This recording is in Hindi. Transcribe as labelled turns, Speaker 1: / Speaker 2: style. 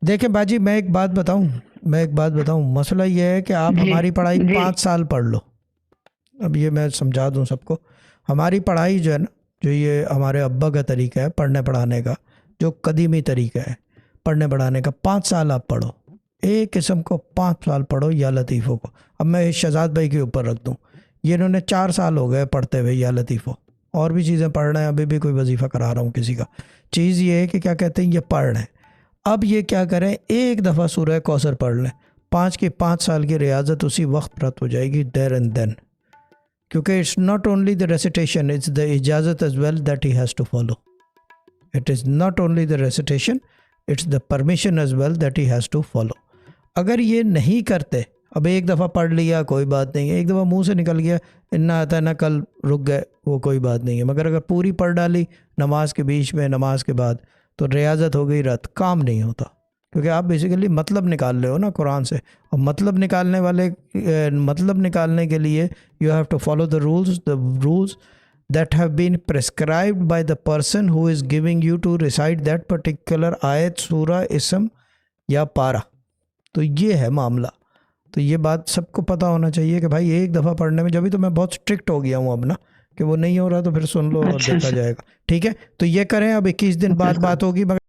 Speaker 1: देखें बाजी, मैं एक बात बताऊं, मसला ये है कि आप
Speaker 2: जी
Speaker 1: हमारी पढ़ाई
Speaker 2: जी
Speaker 1: 5 साल पढ़ लो। अब ये मैं समझा दूं सबको, हमारी पढ़ाई जो है ना, जो ये हमारे अब्बा का तरीका है पढ़ने पढ़ाने का, जो कदीमी तरीका है पढ़ने पढ़ाने का, 5 साल आप पढ़ो, एक किस्म को 5 साल पढ़ो या लतीफ़ों को। अब मैं शहजाद भाई के ऊपर रख दूं, ये इन्होंने 4 साल हो गए पढ़ते हुए या लतीफ़ों, और भी चीज़ें पढ़ रहे हैं, अभी भी कोई वजीफ़ा करा रहा हूँ किसी का। चीज़ ये है कि क्या कहते हैं, ये पढ़ रहे हैं। अब ये क्या करें, एक दफ़ा सूरह कौसर पढ़ लें, 5 साल की रियाजत उसी वक्त प्राप्त हो जाएगी, देर एंड देन। क्योंकि it's not only the recitation, it's the इजाज़त as well that he has to follow. It is not only the recitation, it's the permission as well that he has to follow. अगर ये नहीं करते, अब एक दफ़ा पढ़ लिया कोई बात नहीं है, एक दफ़ा मुंह से निकल गया इन्ना आता है ना, कल रुक गए, वो कोई बात नहीं है। मगर अगर पूरी पढ़ डाली नमाज के बीच में, नमाज के बाद, तो रियाजत हो गई रद्द, काम नहीं होता। क्योंकि आप बेसिकली मतलब निकाल रहे हो ना कुरान से, और मतलब निकालने वाले मतलब निकालने के लिए you have to follow the rules that have been prescribed by the person who is giving you to recite that particular ayat, surah, ism या पारा। तो ये है मामला। तो ये बात सबको पता होना चाहिए कि भाई एक दफ़ा पढ़ने में, जब भी तो मैं बहुत स्ट्रिक्ट हो गया हूँ अब ना, कि वो नहीं हो रहा तो फिर सुन लो और
Speaker 2: अच्छा
Speaker 1: देखा
Speaker 2: अच्छा।
Speaker 1: जाएगा। ठीक है, तो ये करें, अब 21 दिन बाद बात होगी।